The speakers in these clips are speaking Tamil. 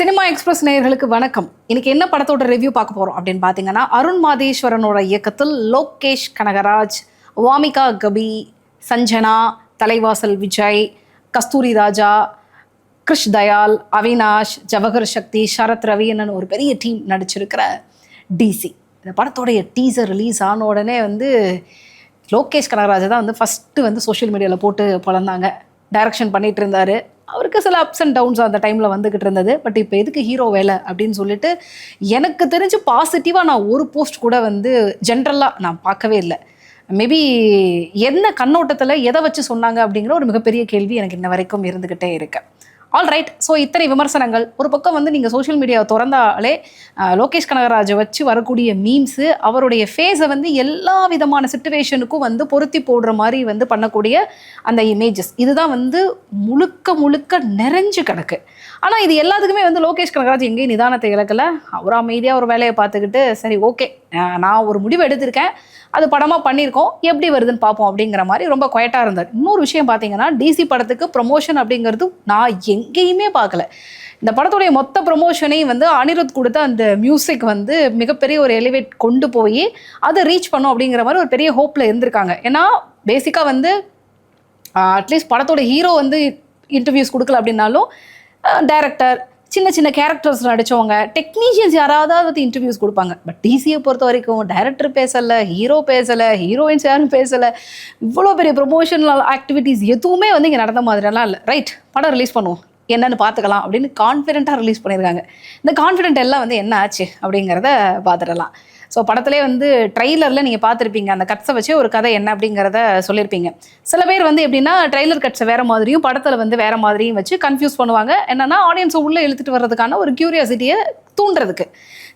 சினிமா எக்ஸ்பிரஸ் நேயர்களுக்கு வணக்கம். இன்னைக்கு என்ன படத்தோட ரிவ்யூ பார்க்க போறோம் அப்படின்னு பார்த்தீங்கன்னா, அருண் மாதேஸ்வரனோட இயக்கத்தில் லோகேஷ் கனகராஜ், வாமிகா கபி, சஞ்சனா, தலைவாசல் விஜய், கஸ்தூரி ராஜா, கிருஷ் தயால், அவினாஷ், ஜவஹர் சக்தி, சரத் ரவி என்னன்னு ஒரு பெரிய டீம் நடிச்சிருக்கிற டிசி. இந்த படத்தோடைய டீசர் ரிலீஸ் ஆன உடனே லோகேஷ் கனகராஜை தான் ஃபஸ்ட்டு சோஷியல் மீடியாவில் போட்டு பழந்தாங்க. டைரக்ஷன் பண்ணிகிட்டு இருந்தார். அவருக்கு சில அப்ஸ் அண்ட் டவுன்ஸ் அந்த டைமில் வந்துக்கிட்டு இருந்தது. பட் இப்போ எதுக்கு ஹீரோ வேலை அப்படின்னு சொல்லிட்டு எனக்கு தெரிஞ்சு பாசிட்டிவாக நான் ஒரு போஸ்ட் கூட ஜென்ரலாக நான் பார்க்கவே இல்லை. மேபி என்ன கண்ணோட்டத்தில் எதை வச்சு சொன்னாங்க அப்படிங்கிற ஒரு மிகப்பெரிய கேள்வி எனக்கு இன்ன வரைக்கும் இருந்துக்கிட்டே இருக்கு. ஆல்ரைட். ஸோ இத்தனை விமர்சனங்கள் ஒரு பக்கம் நீங்கள் சோஷியல் மீடியாவை திறந்தாலே லோகேஷ் கனகராஜை வச்சு வரக்கூடிய மீம்ஸு, அவருடைய ஃபேஸை எல்லா விதமான சிச்சுவேஷனுக்கும் பொருத்தி போடுற மாதிரி பண்ணக்கூடிய அந்த இமேஜஸ், இதுதான் முழுக்க முழுக்க நிறைஞ்சு கிடக்கு. ஆனால் இது எல்லாத்துக்குமே லோகேஷ் கனகராஜ் எங்கேயும் நிதானத்தை இழக்கலை. அவர் அமைதியாக ஒரு வேலையை பார்த்துக்கிட்டு சரி ஓகே நான் ஒரு முடிவு எடுத்திருக்கேன், அது படமாக பண்ணியிருக்கோம், எப்படி வருதுன்னு பார்ப்போம் அப்படிங்கிற மாதிரி ரொம்ப குவைட்டாக இருந்தார். இன்னொரு விஷயம் பார்த்தீங்கன்னா, டிசி படத்துக்கு ப்ரொமோஷன் அப்படிங்கிறது நான் எங்கேயுமே பார்க்கல. இந்த படத்துடைய மொத்த ப்ரொமோஷனையும் அனிருத் கொடுத்த அந்த மியூசிக் மிகப்பெரிய ஒரு எலிவேட் கொண்டு போய் அதை ரீச் பண்ணும் அப்படிங்கிற மாதிரி ஒரு பெரிய ஹோப்பில் இருந்திருக்காங்க. ஏன்னா பேசிக்காக அட்லீஸ்ட் படத்தோட ஹீரோ இன்டர்வியூஸ் கொடுக்கல அப்படின்னாலும் டைரக்டர், சின்ன சின்ன கேரக்டர்ஸ் நடித்தவங்க, டெக்னீஷியன்ஸ் யாராவது இன்டர்வியூஸ் கொடுப்பாங்க. பட் டிசியை பொறுத்த வரைக்கும் டைரக்டர் பேசலை, ஹீரோ பேசலை, ஹீரோயின்ஸ் யாரும் பேசலை. இவ்வளோ பெரிய ப்ரொமோஷனல் ஆக்டிவிட்டீஸ் எதுவுமே இங்கே நடந்த மாதிரிலாம் இல்லை. ரைட், படம் ரிலீஸ் பண்ணுவோம், என்னென்னு பார்த்துக்கலாம் அப்படின்னு கான்ஃபிடென்ட்டாக ரிலீஸ் பண்ணியிருக்காங்க. இந்த கான்ஃபிடென்ட் எல்லாம் என்ன ஆச்சு அப்படிங்கிறத பார்த்துடலாம். ஸோ படத்துலேயே ட்ரெய்லரில் நீங்கள் பார்த்துருப்பீங்க, அந்த கட்ஸை வச்சு ஒரு கதை என்ன அப்படிங்கிறத சொல்லியிருப்பீங்க. சில பேர் எப்படின்னா ட்ரெய்லர் கட்ஸை வேறு மாதிரியும் படத்தில் வேறு மாதிரியும் வச்சு கன்ஃபியூஸ் பண்ணுவாங்க. என்னென்னா ஆடியன்ஸை உள்ளே இழுத்துட்டு வர்றதுக்கான ஒரு க்யூரியாசிட்டியை தூண்டுறதுக்கு.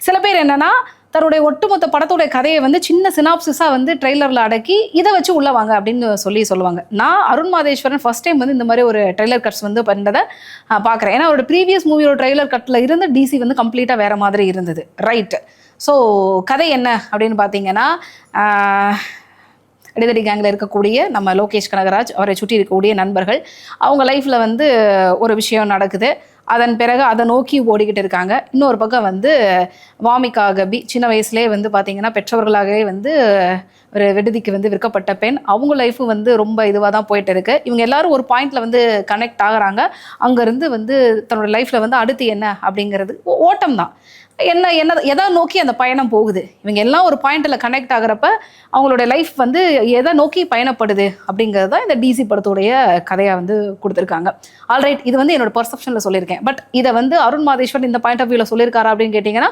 சில பேர் என்னென்னா தன்னுடைய ஒட்டுமொத்த படத்தோடைய கதையை சின்ன சினாப்சிஸாக ட்ரெய்லரில் அடக்கி இதை வச்சு உள்ளே வாங்க அப்படின்னு சொல்லுவாங்க. நான் அருண் மாதேஸ்வரன் ஃபஸ்ட் டைம் இந்த மாதிரி ஒரு ட்ரெய்லர் கட்ஸ் பண்ணதை பார்க்குறேன். ஏன்னா அவரோட ப்ரீவியஸ் மூவியோட ட்ரெய்லர் கட்டில் இருந்து டிசி கம்ப்ளீட்டாக வேறு மாதிரி இருந்தது. ரைட்டு. ஸோ கதை என்ன அப்படின்னு பார்த்தீங்கன்னா, அடிதடி கேங்கில் இருக்கக்கூடிய நம்ம லோகேஷ் கனகராஜ், அவரை சுற்றி இருக்கக்கூடிய நண்பர்கள், அவங்க லைஃப்பில் ஒரு விஷயம் நடக்குது. அதன் பிறகு அதை நோக்கி ஓடிக்கிட்டு இருக்காங்க. இன்னொரு பக்கம் வாமிகா கபி சின்ன வயசுலேயே பார்த்தீங்கன்னா பெற்றவர்களாகவே ஒரு விடுதிக்கு விற்கப்பட்ட பெண். அவங்க லைஃபு ரொம்ப இதுவாக தான் போயிட்டு இருக்கு. இவங்க எல்லாரும் ஒரு பாயிண்டில் கனெக்ட் ஆகுறாங்க. அங்கேருந்து தன்னோட லைஃப்பில் அடுத்து என்ன அப்படிங்கிறது ஓட்டம் தான். எதை நோக்கி அந்த பயணம் போகுது, இவங்க எல்லாம் ஒரு பாயிண்டில் கனெக்ட் ஆகிறப்ப அவங்களுடைய லைஃப் எதை நோக்கி பயணப்படுது அப்படிங்கிறது தான் இந்த டிசி படத்துடைய கதையாக கொடுத்துருக்காங்க. ஆல்ரைட், இது என்னோட பர்செப்ஷனில் சொல்லியிருக்கேன். பட் இதை அருண் மாதேஸ்வரன் இந்த பாயிண்ட் ஆஃப் வியூவில் சொல்லியிருக்காரா அப்படின்னு கேட்டிங்கன்னா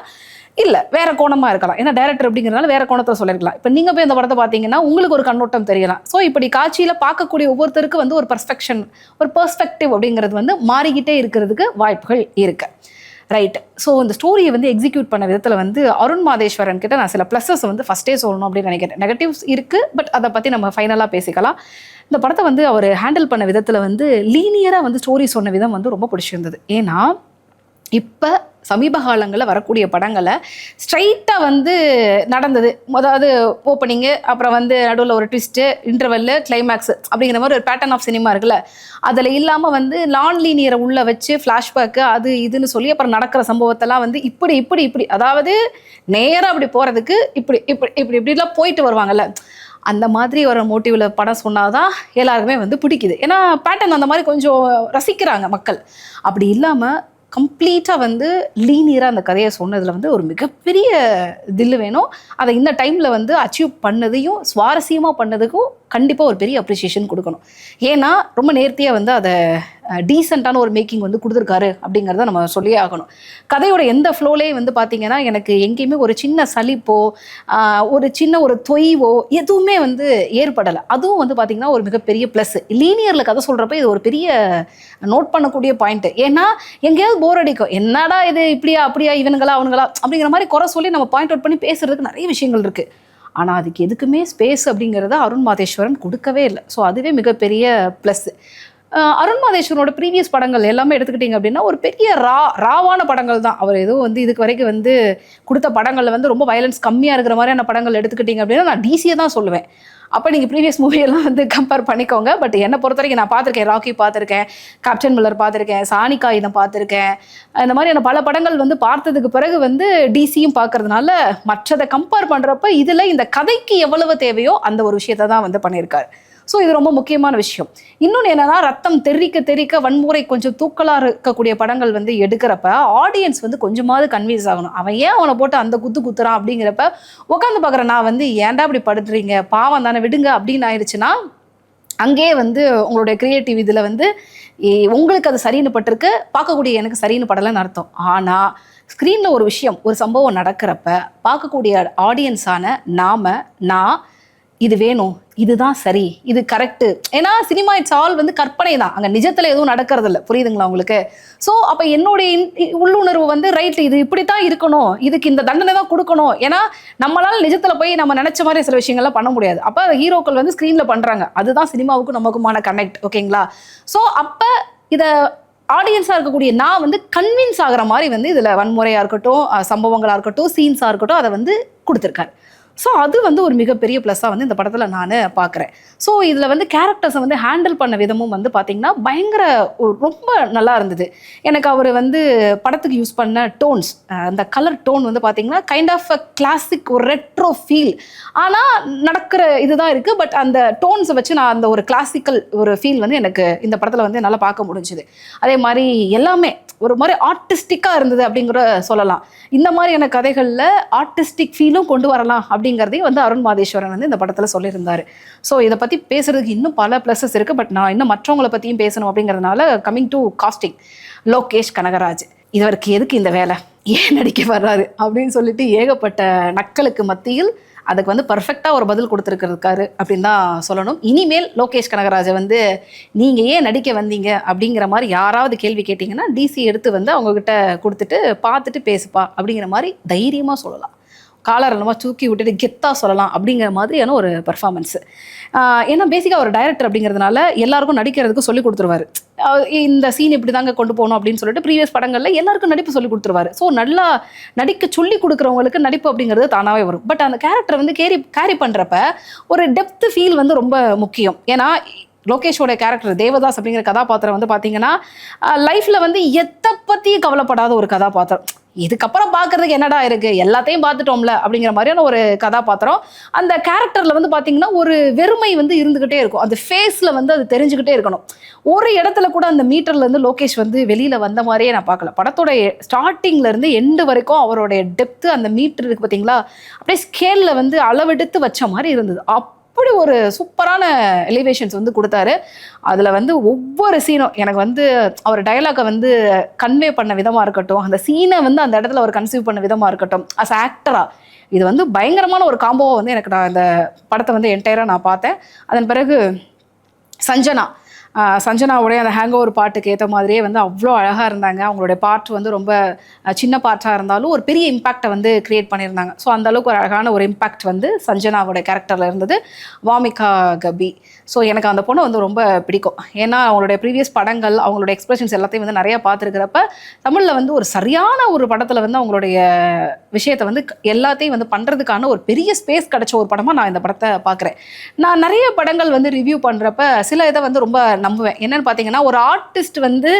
இல்லை, வேற கோணமாக இருக்கலாம். ஏன்னா டைரக்டர் அப்படிங்கிறதுனால வேற கோணத்தை சொல்லியிருக்கலாம். இப்போ நீங்கள் போய் இந்த படத்தை பார்த்தீங்கன்னா உங்களுக்கு ஒரு கண்ணோட்டம் தெரியலாம். ஸோ இப்படி காட்சியில் பார்க்கக்கூடிய ஒவ்வொருத்தருக்கு ஒரு பெர்ஸ்பெக்டிவ் அப்படிங்கிறது மாறிக்கிட்டே இருக்கிறதுக்கு வாய்ப்புகள் இருக்கு. ரைட்டு. ஸோ இந்த ஸ்டோரியை எக்ஸிக்யூட் பண்ண விதத்தில் அருண் மாதேஸ்வரன் கிட்ட நான் சில ப்ளஸஸ் ஃபஸ்ட்டே சொல்லணும் அப்படின்னு நினைக்கிறேன். நெகட்டிவ்ஸ் இருக்குது, பட் அதை பற்றி நம்ம ஃபைனலாக பேசிக்கலாம். இந்த படத்தை அவர் ஹேண்டில் பண்ண விதத்தில் லீனியராக ஸ்டோரி சொன்ன விதம் ரொம்ப பிடிச்சிருந்தது. ஏன்னா இப்போ சமீப காலங்களில் வரக்கூடிய படங்களை ஸ்ட்ரைட்டாக நடந்தது, அதாவது ஓப்பனிங்கு, அப்புறம் நடுவில் ஒரு ட்விஸ்ட்டு, இன்டர்வெல்லு, கிளைமேக்ஸ் அப்படிங்கிற மாதிரி ஒரு பேட்டர்ன் ஆஃப் சினிமா இருக்குல்ல, அதில் இல்லாமல் நான் லீனியரை உள்ளே வச்சு ஃப்ளாஷ்பேக்கு அது இதுன்னு சொல்லி அப்புறம் நடக்கிற சம்பவத்தெல்லாம் இப்படி இப்படி இப்படி அதாவது நேராக அப்படி போகிறதுக்கு இப்படி இப்படி இப்படி இப்படிலாம் போயிட்டு வருவாங்கல்ல, அந்த மாதிரி ஒரு மோட்டிவில் படம் சொன்னாதான் எல்லாருக்குமே பிடிக்குது. ஏன்னா பேட்டர்ன் அந்த மாதிரி கொஞ்சம் ரசிக்கிறாங்க மக்கள். அப்படி இல்லாமல் கம்ப்ளீட்டாக லீனியராக அந்த கதையை சொன்னதில் ஒரு மிகப்பெரிய தில்லு வேணும். அதை இந்த டைமில் அச்சீவ் பண்ணதையும் சுவாரஸ்யமாக பண்ணதுக்கும் கண்டிப்பாக ஒரு பெரிய அப்ரிஷியேஷன் கொடுக்கணும். ஏன்னா ரொம்ப நேர்த்தியாக அதை டீசெண்டான ஒரு மேக்கிங் கொடுத்துருக்காரு அப்படிங்கிறத நம்ம சொல்லியே ஆகணும். கதையோட எந்த ஃப்ளோலே பார்த்தீங்கன்னா எனக்கு எங்கேயுமே ஒரு சின்ன சலிப்போ ஒரு சின்ன ஒரு தொய்வோ எதுவுமே ஏற்படலை. அதுவும் பார்த்தீங்கன்னா ஒரு மிகப்பெரிய ப்ளஸ். லீனியரில் கதை சொல்கிறப்ப இது ஒரு பெரிய நோட் பண்ணக்கூடிய பாயிண்ட்டு. ஏன்னா எங்கேயாவது போர் அடிக்கும், என்னடா இது இப்படியா அப்படியா இவனுங்களா அவனுங்களா அப்படிங்கிற மாதிரி குறை சொல்லி நம்ம பாயிண்ட் அவுட் பண்ணி பேசுறதுக்கு நிறைய விஷயங்கள் இருக்குது. ஆனால் அதுக்கு எதுக்குமே ஸ்பேஸ் அப்படிங்கிறத அருண் மாதேஸ்வரன் கொடுக்கவே இல்லை. ஸோ அதுவே மிகப்பெரிய ப்ளஸ். அருண் மாதேஸ்வரனோட ப்ரீவியஸ் படங்கள் எல்லாமே எடுத்துக்கிட்டிங்க அப்படின்னா ஒரு பெரிய ராவான படங்கள் தான். அவர் எதுவும் வந்து இதுக்கு வரைக்கும் வந்து கொடுத்த படங்களில் வந்து ரொம்ப வயலன்ஸ் கம்மியாக இருக்கிற மாதிரியான படங்கள் எடுத்துக்கிட்டிங்க அப்படின்னா நான் டிசியை தான் சொல்லுவேன். அப்போ நீங்கள் ப்ரீவியஸ் மூவியெல்லாம் வந்து கம்பேர் பண்ணிக்கோங்க. பட் என்னை பொறுத்த வரைக்கும் நான் பார்த்துருக்கேன், ராக்கி பார்த்துருக்கேன், கேப்டன் மில்லர் பார்த்துருக்கேன், சானிகா இதை பார்த்துருக்கேன். இந்த மாதிரியான பல படங்கள் வந்து பார்த்ததுக்கு பிறகு வந்து டிசியும் பார்க்கறதுனால மற்றதை கம்பேர் பண்ணுறப்ப இதில் இந்த கதைக்கு எவ்வளவு தேவையோ அந்த ஒரு விஷயத்தை தான் வந்து பண்ணியிருக்காரு. ஸோ இது ரொம்ப முக்கியமான விஷயம். இன்னொன்று என்னன்னா, ரத்தம் தெறிக்க தெறிக்க வன்முறை கொஞ்சம் தூக்கலாக இருக்கக்கூடிய படங்கள் வந்து எடுக்கிறப்ப ஆடியன்ஸ் வந்து கொஞ்சமாவது கன்வின்ஸ் ஆகணும். அவன் ஏன் அவனை போட்டு அந்த குத்துறான் அப்படிங்கிறப்ப உட்காந்து பார்க்குறேன் நான் வந்து ஏன்டா அப்படி படுத்துறீங்க, பாவம் தானே விடுங்க அப்படின்னு ஆயிடுச்சுன்னா அங்கேயே வந்து உங்களுடைய கிரியேட்டிவ் இதில் வந்து உங்களுக்கு அது சரின்னு பட்டிருக்கு, பார்க்கக்கூடிய எனக்கு சரின்னு படலைன்னு அர்த்தம். ஆனால் ஸ்க்ரீனில் ஒரு விஷயம், ஒரு சம்பவம் நடக்கிறப்ப பார்க்கக்கூடிய ஆடியன்ஸான நான் இது வேணும், இதுதான் சரி, இது கரெக்டு. ஏன்னா சினிமா இட்ஸ் ஆல் வந்து கற்பனை தான், அங்கே நிஜத்தில் எதுவும் நடக்கிறது இல்லை. புரியுதுங்களா உங்களுக்கு? ஸோ அப்போ என்னுடைய உள்ளுணர்வு வந்து ரைட், இது இப்படி தான் இருக்கணும், இதுக்கு இந்த தண்டனை தான் கொடுக்கணும். ஏன்னா நம்மளால் நிஜத்தில் போய் நம்ம நினச்ச மாதிரி சில விஷயங்கள்லாம் பண்ண முடியாது. அப்போ ஹீரோக்கள் வந்து ஸ்க்ரீனில் பண்ணுறாங்க, அதுதான் சினிமாவுக்கும் நமக்குமான கனெக்ட். ஓகேங்களா? ஸோ அப்போ இதை ஆடியன்ஸாக இருக்கக்கூடிய நான் வந்து கன்வின்ஸ் ஆகிற மாதிரி வந்து இதில் வன்முறையாக இருக்கட்டும், சம்பவங்களாக இருக்கட்டும், சீன்ஸாக இருக்கட்டும், அதை வந்து கொடுத்துருக்காரு. ஸோ அது வந்து ஒரு மிகப்பெரிய ப்ளஸ்ஸாக வந்து இந்த படத்தில் நான் பார்க்குறேன். ஸோ இதில் வந்து கேரக்டர்ஸை வந்து ஹேண்டில் பண்ண விதமும் வந்து பார்த்திங்கன்னா பயங்கர ரொம்ப நல்லா இருந்தது. எனக்கு அவர் வந்து படத்துக்கு யூஸ் பண்ண டோன்ஸ், அந்த கலர் டோன் வந்து பார்த்திங்கன்னா கைண்ட் ஆஃப் அ கிளாசிக், ஒரு ரெட்ரோ ஃபீல். ஆனால் நடக்கிற இதுதான் இருக்குது. பட் அந்த டோன்ஸை வச்சு நான் அந்த ஒரு கிளாசிக்கல் ஒரு ஃபீல் வந்து எனக்கு இந்த படத்தில் வந்து என்னால் பார்க்க முடிஞ்சுது. அதே மாதிரி எல்லாமே ஒரு மாதிரி ஆர்டிஸ்டிக்காக இருந்தது அப்படிங்கிற சொல்லலாம். இந்த மாதிரியான கதைகளில் ஆர்டிஸ்டிக் ஃபீலும் கொண்டு வரலாம் அப்படிங்கிறதையும் வந்து அருண் மாதேஸ்வரன் வந்து இந்த படத்தில் சொல்லியிருந்தார். ஸோ இதை பற்றி பேசுறதுக்கு இன்னும் பல ப்ளஸஸ் இருக்குது. பட் நான் இன்னும் மற்றவங்களை பற்றியும் பேசணும் அப்படிங்கிறதுனால coming to casting, Lokesh Kanagaraj இவருக்கு எதுக்கு இந்த வேலை, ஏன் நடிக்க வர்றாரு அப்படின்னு சொல்லிட்டு ஏகப்பட்ட நக்கலுக்கு மத்தியில் அதுக்கு வந்து பர்ஃபெக்டாக ஒரு பதில் கொடுத்துருக்காரு அப்படின்னு தான் சொல்லணும். இனிமேல் லோகேஷ் கனகராஜை வந்து நீங்கள் ஏன் நடிக்க வந்தீங்க அப்படிங்கிற மாதிரி யாராவது கேள்வி கேட்டிங்கன்னா டிசி எடுத்து வந்து அவங்கக்கிட்ட கொடுத்துட்டு பார்த்துட்டு பேசுப்பா அப்படிங்கிற மாதிரி தைரியமாக சொல்லலாம். காலர் நம்ம தூக்கி விட்டுட்டு கெத்தாக சொல்லலாம் அப்படிங்கிற மாதிரியான ஒரு பர்ஃபார்மன்ஸு. ஏன்னா பேசிக்காக ஒரு டைரக்டர் அப்படிங்கிறதுனால எல்லாருக்கும் நடிக்கிறதுக்கு சொல்லி கொடுத்துருவாரு. இந்த சீன் இப்படி தாங்க கொண்டு போகணும் அப்படின்னு சொல்லிட்டு ப்ரீவியஸ் படங்களில் எல்லாருக்கும் நடிப்பு சொல்லி கொடுத்துருவாரு. ஸோ நல்லா நடிக்க சொல்லி கொடுக்குறவங்களுக்கு நடிப்பு அப்படிங்கிறது தானாகவே வரும். பட் அந்த கேரக்டரை வந்து கேரி பண்ணுறப்ப ஒரு டெப்த் ஃபீல் வந்து ரொம்ப முக்கியம். ஏன்னா லோகேஷோட கேரக்டர் தேவதாஸ் அப்படிங்கிற கதாபாத்திரம் வந்து பார்த்தீங்கன்னா லைஃப்பில் வந்து எதை பற்றியும் கவலைப்படாத ஒரு கதாபாத்திரம். இதுக்கப்புறம் பார்க்கறதுக்கு என்னடா இருக்குது, எல்லாத்தையும் பார்த்துட்டோம்ல அப்படிங்கிற மாதிரியான ஒரு கதாபாத்திரம். அந்த கேரக்டரில் வந்து பார்த்தீங்கன்னா ஒரு வெறுமை வந்து இருந்துக்கிட்டே இருக்கும். அந்த ஃபேஸில் வந்து அது தெரிஞ்சுக்கிட்டே இருக்கணும். ஒரு இடத்துல கூட அந்த மீட்டர்லேருந்து லோகேஷ் வந்து வெளியில் வந்த மாதிரியே நான் பார்க்கல. படத்தோட ஸ்டார்டிங்லேருந்து எண்டு வரைக்கும் அவருடைய டெப்த்து, அந்த மீட்டர் இருக்குது பார்த்தீங்களா, அப்படியே ஸ்கேலில் வந்து அளவெடுத்து வச்ச மாதிரி இருந்தது. அப்படி ஒரு சூப்பரான எலிவேஷன்ஸ் வந்து கொடுத்தாரு. அதில் வந்து ஒவ்வொரு சீனும் எனக்கு வந்து அவர் டயலாகை வந்து கன்வே பண்ண விதமாக இருக்கட்டும், அந்த சீனை வந்து அந்த இடத்துல அவர் கன்சீவ் பண்ண விதமாக இருக்கட்டும், அஸ் ஆக்டராக இது வந்து பயங்கரமான ஒரு காம்போவை வந்து எனக்கு நான் இந்த படத்தை வந்து என்டையராக நான் பார்த்தேன். அதன் பிறகு சஞ்சனாவுடைய அந்த ஹேங் ஓவர் பாட்டுக்கு ஏற்ற மாதிரியே வந்து அவ்வளோ அழகாக இருந்தாங்க. அவங்களுடைய பார்ட் வந்து ரொம்ப சின்ன பார்ட்டாக இருந்தாலும் ஒரு பெரிய இம்பேக்டை வந்து க்ரியேட் பண்ணியிருந்தாங்க. ஸோ அந்தளவுக்கு ஒரு அழகான ஒரு இம்பேக்ட் வந்து சஞ்சனாவோட கேரக்டரில் இருந்தது. வாமிகா கபி, ஸோ எனக்கு அந்த பொண்ணை வந்து ரொம்ப பிடிக்கும். ஏன்னா அவங்களுடைய ப்ரீவியஸ் படங்கள், அவங்களோட எக்ஸ்பிரஷன்ஸ் எல்லாத்தையும் வந்து நிறையா பார்த்துருக்கிறப்ப தமிழில் வந்து ஒரு சரியான ஒரு படத்தில் வந்து அவங்களுடைய விஷயத்தை வந்து எல்லாத்தையும் வந்து பண்ணுறதுக்கான ஒரு பெரிய ஸ்பேஸ் கிடைச்ச ஒரு படமாக நான் இந்த படத்தை பார்க்குறேன். நான் நிறைய படங்கள் வந்து ரிவ்யூ பண்ணுறப்ப சில இதை வந்து ரொம்ப நம்புவேன். என்னன்னு பார்த்தீங்கன்னா, ஒரு ஆர்டிஸ்ட் வந்து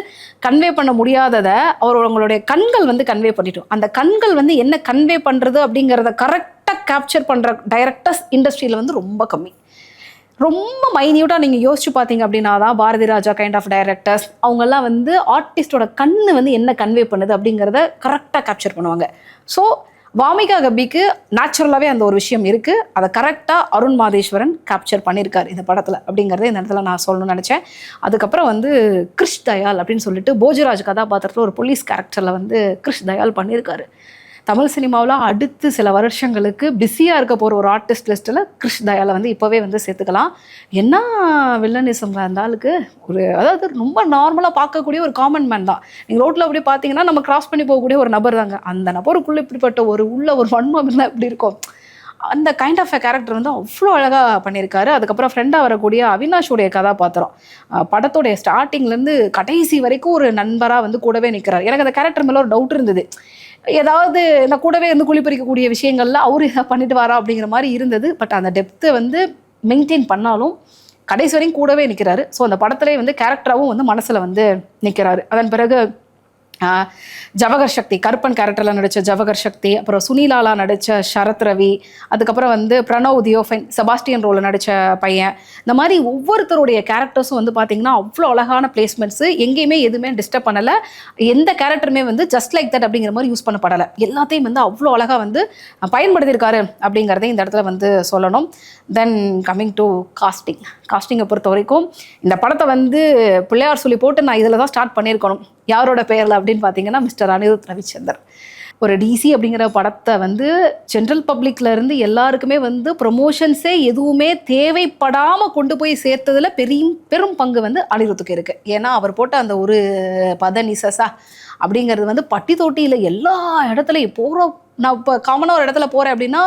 கன்வே பண்ண முடியாததை அவங்களுடைய கண்கள் வந்து கன்வே பண்ணிட்டோம். அந்த கண்கள் வந்து என்ன கன்வே பண்ணுறது அப்படிங்கிறத கரெக்டாக கேப்சர் பண்ணுற டைரக்டர்ஸ் இண்டஸ்ட்ரியில் வந்து ரொம்ப கம்மி. ரொம்ப மைன்யூட்டாக நீங்கள் யோசிச்சு பார்த்தீங்க அப்படின்னா தான் Bharathi Raja kind of directors அவங்கெல்லாம் வந்து ஆர்டிஸ்டோட கண்ணு வந்து என்ன கன்வே பண்ணுது அப்படிங்கிறத கரெக்டாக கேப்சர் பண்ணுவாங்க. ஸோ வாமிகா கபிக்கு நேச்சுரலாகவே அந்த ஒரு விஷயம் இருக்குது. அதை கரெக்டாக அருண் மாதேஸ்வரன் கேப்சர் பண்ணியிருக்காரு இந்த படத்தில் அப்படிங்கிறத இந்த இடத்துல நான் சொல்லணும்னு நினச்சேன். அதுக்கப்புறம் வந்து கிருஷ் தயால் அப்படின்னு சொல்லிட்டு போஜராஜ் கதாபாத்திரத்தில் ஒரு போலீஸ் கேரக்டரில் வந்து கிருஷ் தயால் பண்ணியிருக்காரு. தமிழ் சினிமாவில் அடுத்து சில வருஷங்களுக்கு பிஸியாக இருக்க போகிற ஒரு ஆர்டிஸ்ட் லிஸ்ட்டில் கிருஷ் தயாலை வந்து இப்போவே வந்து சேர்த்துக்கலாம். என்ன வில்லனிசம் அந்த ஆளுக்கு ஒரு, அதாவது ரொம்ப நார்மலாக பார்க்கக்கூடிய ஒரு காமன் மேன் தான். நீங்கள் ரோட்டில் அப்படி பார்த்தீங்கன்னா நம்ம கிராஸ் பண்ணி போகக்கூடிய ஒரு நபர் தாங்க. அந்த நபருக்குள்ளே இப்படிப்பட்ட ஒரு உள்ள ஒரு வன்மம் இருந்தால் எப்படி இருக்கும். அந்த கைண்ட் ஆஃப் கேரக்டர் வந்து அவ்வளோ அழகாக பண்ணியிருக்காரு. அதுக்கப்புறம் ஃப்ரெண்டாக வரக்கூடிய அவினாஷுடைய கதாபாத்திரம் படத்தோடைய ஸ்டார்டிங்லேருந்து கடைசி வரைக்கும் ஒரு நண்பராக வந்து கூடவே நிற்கிறார். எனக்கு அந்த கேரக்டர் மேலே ஒரு டவுட் இருந்தது. ஏதாவது நான் கூடவே இருந்து குளிப்பறிக்கக்கூடிய விஷயங்கள்ல அவரு ஏதாவது பண்ணிட்டு வரா அப்படிங்கிற மாதிரி இருந்தது. பட் அந்த டெப்த்தை வந்து மெயின்டைன் பண்ணாலும் கடைசி வரையும் கூடவே நிற்கிறாரு. ஸோ அந்த படத்திலே வந்து கேரக்டராகவும் வந்து மனசில் வந்து நிற்கிறாரு. அதன் பிறகு ஜவஹர் சக்தி, கருப்பன் கேரக்டரில் நடித்த ஜவஹர் சக்தி, அப்புறம் சுனிலாலா நடித்த சரத் ரவி, அதுக்கப்புறம் வந்து பிரணவ் தியோஃபைன் செபாஸ்டியன் ரோலில் நடித்த பையன். இந்த மாதிரி ஒவ்வொருத்தருடைய கேரக்டர்ஸும் வந்து பார்த்திங்கன்னா அவ்வளோ அழகான பிளேஸ்மெண்ட்ஸு, எங்கேயுமே எதுவுமே டிஸ்டர்ப் பண்ணலை. எந்த கேரக்டருமே வந்து ஜஸ்ட் லைக் தட் அப்படிங்கிற மாதிரி யூஸ் பண்ணப்படலை. எல்லாத்தையும் வந்து அவ்வளோ அழகாக வந்து பயன்படுத்தியிருக்காரு அப்படிங்கிறதையும் இந்த இடத்துல வந்து சொல்லணும். தென் கம்மிங் டு காஸ்டிங்கை பொறுத்த வரைக்கும் இந்த படத்தை வந்து பிள்ளையார் சொல்லி போட்டு நான் இதில் தான் ஸ்டார்ட் பண்ணியிருக்கணும். யாரோட பெயரில் அப்படின்னு பார்த்தீங்கன்னா மிஸ்டர் அனிருத் ரவிச்சந்தர். ஒரு டிசி அப்படிங்கிற படத்தை வந்து ஜென்ரல் பப்ளிக்ல இருந்து எல்லாருக்குமே வந்து ப்ரொமோஷன்ஸே எதுவுமே தேவைப்படாமல் கொண்டு போய் சேர்த்ததில் பெரும் பங்கு வந்து அனிருத்துக்கு இருக்குது. ஏன்னா அவர் போட்ட அந்த ஒரு பதனிசஸா அப்படிங்கிறது வந்து பட்டி தொட்டியில் எல்லா இடத்துலையும் போகிறோம். நான் இப்போ காமனாக ஒரு இடத்துல போகிறேன் அப்படின்னா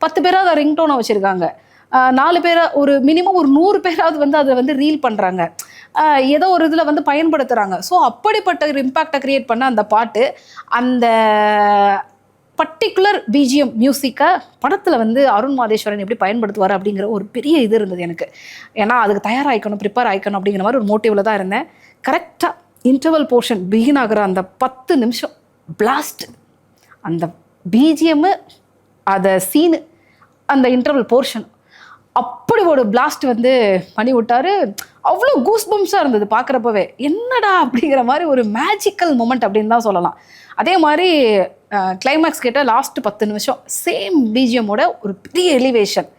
10 பேராவது ரிங்டோனை வச்சுருக்காங்க. 4 பேரை ஒரு மினிமம் ஒரு 100 பேராவது வந்து அதை வந்து ரீல் பண்ணுறாங்க. ஏதோ ஒரு இதில் வந்து பயன்படுத்துகிறாங்க. ஸோ அப்படிப்பட்ட ஒரு இம்பேக்டை க்ரியேட் பண்ண அந்த பாட்டு, அந்த பர்டிகுலர் பிஜிஎம் மியூசிக்கை படத்தில் வந்து அருண் மாதேஸ்வரன் எப்படி பயன்படுத்துவார் அப்படிங்கிற ஒரு பெரிய இது இருந்தது எனக்கு. ஏன்னா அதுக்கு தயாராகிக்கணும், ப்ரிப்பேர் ஆகிக்கணும் அப்படிங்கிற மாதிரி ஒரு மோட்டிவில் தான் இருந்தேன். கரெக்டாக இன்டர்வல் போர்ஷன் பிகின் ஆகிற அந்த 10 நிமிஷம் பிளாஸ்ட், அந்த பிஜிஎம்மு, அதை சீனு, அந்த இன்டர்வல் போர்ஷன் அப்படி ஒரு பிளாஸ்ட் வந்து பண்ணி விட்டாரு. அவ்வளோ கூஸ் பம்ப்ஸாக இருந்தது பார்க்குறப்பவே. என்னடா அப்படிங்கிற மாதிரி ஒரு மேஜிக்கல் மூமெண்ட் அப்படின்னு தான் சொல்லலாம். அதே மாதிரி கிளைமேக்ஸ் கேட்ட லாஸ்ட் 10 நிமிஷம் சேம் பிஜிஎம்மோட ஒரு பெரிய எலிவேஷன்,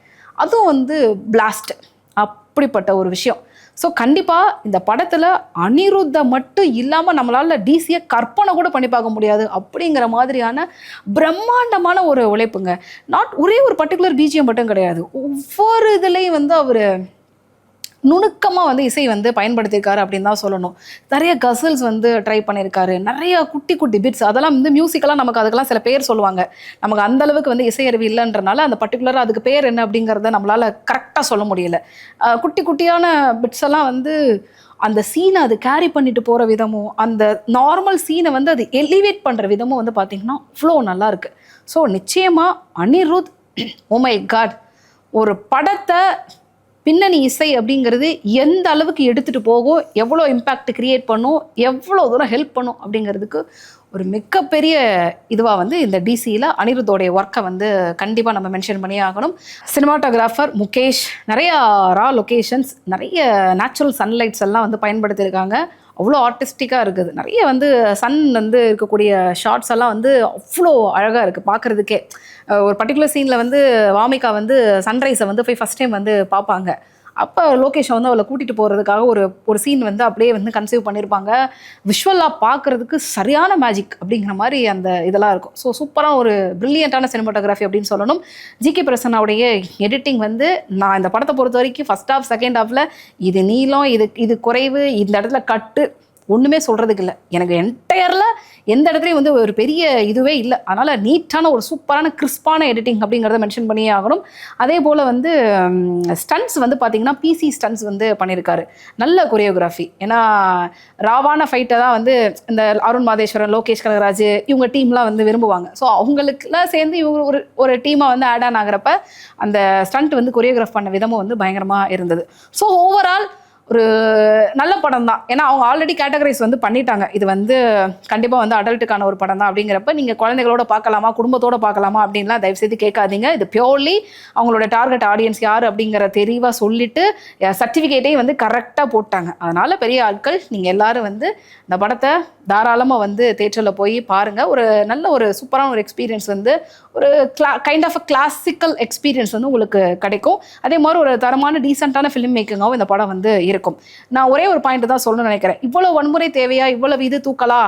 அதுவும் வந்து பிளாஸ்ட், அப்படிப்பட்ட ஒரு விஷயம். ஸோ கண்டிப்பாக இந்த படத்தில் அனிருத்தை மட்டும் இல்லாமல் நம்மளால் டிசியை கற்பனை கூட பண்ணி பார்க்க முடியாது அப்படிங்கிற மாதிரியான பிரம்மாண்டமான ஒரு உழைப்புங்க. ஒரே ஒரு பர்டிகுலர் பிஜிஎம் மட்டும் கிடையாது, ஒவ்வொரு இதுலேயும் வந்து அவர் நுணுக்கமாக வந்து இசை வந்து பயன்படுத்தியிருக்காரு அப்படின்னு தான் சொல்லணும். நிறைய கசல்ஸ் வந்து ட்ரை பண்ணியிருக்காரு, நிறைய குட்டி குட்டி பிட்ஸ், அதெல்லாம் வந்து மியூசிக்கெல்லாம் நமக்கு அதுக்கெல்லாம் சில பேர் சொல்லுவாங்க. நமக்கு அந்தளவுக்கு வந்து இசையறிவு இல்லைன்றனால அந்த பர்டிகுலராக அதுக்கு பேர் என்ன அப்படிங்கிறத நம்மளால் கரெக்டாக சொல்ல முடியல. குட்டி குட்டியான பிட்ஸ் எல்லாம் வந்து அந்த சீனை அது கேரி பண்ணிட்டு போகிற விதமும், அந்த நார்மல் சீனை வந்து அது எலிவேட் பண்ணுற விதமும் வந்து பார்த்திங்கன்னா அவ்வளோ நல்லாயிருக்கு. ஸோ நிச்சயமாக அனிருத், ஓ மை காட், ஒரு படத்தை பின்னணி இசை அப்படிங்கிறது எந்த அளவுக்கு எடுத்துகிட்டு போகும், எவ்வளோ இம்பேக்ட் க்ரியேட் பண்ணும், எவ்வளோ தூரம் ஹெல்ப் பண்ணும் அப்படிங்கிறதுக்கு ஒரு மிகப்பெரிய இதுவாக வந்து இந்த டிசியில் அனிருத்தோடைய ஒர்க்கை வந்து கண்டிப்பாக நம்ம மென்ஷன் பண்ணியே ஆகணும். சினிமாட்டோகிராஃபர் முகேஷ் நிறையா ரா லொக்கேஷன்ஸ், நிறைய நேச்சுரல் சன்லைட்ஸ் எல்லாம் வந்து பயன்படுத்தியிருக்காங்க. அவ்வளோ ஆர்டிஸ்டிக்காக இருக்குது. நிறைய வந்து சன் வந்து இருக்கக்கூடிய ஷார்ட்ஸ் எல்லாம் வந்து அவ்வளோ அழகாக இருக்குது பார்க்குறதுக்கே. ஒரு பர்டிகுலர் சீனில் வந்து வாமிகா வந்து சன்ரைஸை வந்து போய் ஃபஸ்ட் டைம் வந்து பார்ப்பாங்க. அப்போ லோகேஷை வந்து அவளை கூட்டிகிட்டு போகிறதுக்காக ஒரு சீன் வந்து அப்படியே வந்து கன்சீவ் பண்ணியிருப்பாங்க. விஷுவலாக பார்க்குறதுக்கு சரியான மேஜிக் அப்படிங்கிற மாதிரி அந்த இதெல்லாம் இருக்கும். ஸோ சூப்பராக ஒரு ப்ரில்லியண்ட்டான சினிமாட்டோகிராஃபி அப்படின்னு சொல்லணும். ஜிகே பிரசன்னாவுடைய எடிட்டிங் வந்து நான் இந்த படத்தை பொறுத்த வரைக்கும் ஃபஸ்ட் ஹாஃப் செகண்ட் ஹாஃபில் இது நீளம், இது குறைவு, இந்த இடத்துல கட்டு ஒன்றுமே சொல்கிறதுக்கு இல்லை. எனக்கு என்டையரில் எந்த இடத்துலையும் வந்து ஒரு பெரிய இதுவே இல்லை. அதனால் நீட்டான ஒரு சூப்பரான கிறிஸ்பான எடிட்டிங் அப்படிங்கிறத மென்ஷன் பண்ணியே ஆகணும். அதே போல் வந்து ஸ்டன்ட்ஸ் வந்து பார்த்திங்கன்னா பிசி ஸ்டன்ட்ஸ் வந்து பண்ணியிருக்காரு. நல்ல கொரியோகிராஃபி. ஏன்னா ராவான ஃபைட்டை தான் வந்து இந்த அருண் மாதேஸ்வரன், லோகேஷ் கனகராஜ் இவங்க டீம்லாம் வந்து விரும்புவாங்க. ஸோ அவங்களுக்குலாம் சேர்ந்து இவங்க ஒரு டீமாக வந்து ஆட் ஆன் ஆகிறப்ப அந்த ஸ்டண்ட் வந்து கொரியோகிராஃப் பண்ண விதமும் வந்து பயங்கரமாக இருந்தது. ஸோ ஓவரால் ஒரு நல்ல படம் தான். ஏன்னா அவங்க ஆல்ரெடி கேட்டகரைஸ் வந்து பண்ணிட்டாங்க, இது வந்து கண்டிப்பாக வந்து அடல்ட்டுக்கான ஒரு படம் தான் அப்படிங்கிறப்ப நீங்கள் குழந்தைகளோட பார்க்கலாமா, குடும்பத்தோடு பார்க்கலாமா அப்படின்லாம் தயவுசெய்து கேட்காதீங்க. இது பியோர்லி அவங்களோட டார்கெட் ஆடியன்ஸ் யார் அப்படிங்கிற தெளிவாக சொல்லிவிட்டு சர்டிஃபிகேட்டையும் வந்து கரெக்டாக போட்டாங்க. அதனால் பெரிய ஆட்கள் நீங்கள் எல்லோரும் வந்து இந்த படத்தை தாராளமாக வந்து தேட்டரில் போய் பாருங்கள். ஒரு நல்ல ஒரு சூப்பரான ஒரு எக்ஸ்பீரியன்ஸ் வந்து ஒரு kind of a classical experience வந்து உங்களுக்கு கிடைக்கும். அதே மாதிரி ஒரு தரமான டீசெண்டான ஃபிலிம் மேக்கிங்காகவும் இந்த படம் வந்து இருக்கும். நான் ஒரே ஒரு பாயிண்ட் தான் சொல்லணும்னு நினைக்கிறேன். இவ்வளோ வன்முறை தேவையா, இவ்வளவு இது தூக்கலா,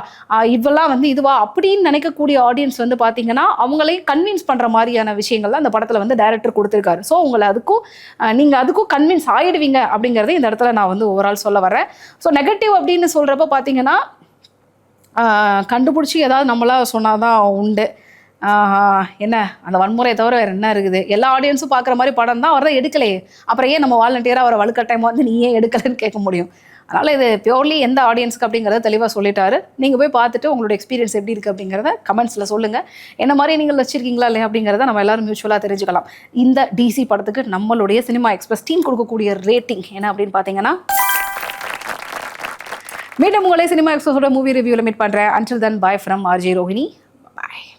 இவ்வளவு வந்து இதுவா அப்படின்னு நினைக்கக்கூடிய ஆடியன்ஸ் வந்து பார்த்தீங்கன்னா அவங்களையும் கன்வின்ஸ் பண்ணுற மாதிரியான விஷயங்கள்லாம் அந்த படத்தில் வந்து டைரக்டர் கொடுத்துருக்காரு. ஸோ உங்களை அதுக்கும் நீங்கள் அதுக்கும் கன்வின்ஸ் ஆகிடுவீங்க அப்படிங்கிறத இந்த இடத்துல நான் வந்து ஓவரால் சொல்ல வரேன். ஸோ நெகட்டிவ் அப்படின்னு சொல்கிறப்ப பார்த்தீங்கன்னா கண்டுபிடிச்சி ஏதாவது நம்மளா சொன்னால் தான் உண்டு. என்ன அந்த வன்முறையை தவிர வேறு என்ன இருக்குது? எல்லா ஆடியன்ஸும் பார்க்குற மாதிரி படம் தான், அவர் தான் எடுக்கலையே, அப்புறம் ஏன் நம்ம வாலண்டியராக அவரை வலுக்கட்டாயமாக வந்து நீ ஏன் எடுக்கலைன்னு கேட்க முடியும்? அதனால் இது பியோர்லி எந்த ஆடியன்ஸுக்கு அப்படிங்கிறத தெளிவாக சொல்லிட்டாரு. நீங்கள் போய் பார்த்துட்டு உங்களோட எக்ஸ்பீரியன்ஸ் எப்படி இருக்குது அப்படிங்கிறத கமெண்ட்ஸில் சொல்லுங்கள். என்ன மாதிரி நீங்கள் வச்சுருக்கீங்களா இல்லையா அப்படிங்கிறத நம்ம எல்லாரும் மியூச்சுவலாக தெரிஞ்சுக்கலாம். இந்த டிசி படத்துக்கு நம்மளுடைய சினிமா எக்ஸ்பிரஸ் டீம் கொடுக்கக்கூடிய ரேட்டிங் என்ன அப்படின்னு பார்த்தீங்கன்னா, மீண்டும் உங்களே சினிமா எக்ஸ்பிரஸோட மூவி ரிவ்யூவில் மீட் பண்ணுறேன். Until then bye from RJ Rohini. Bye.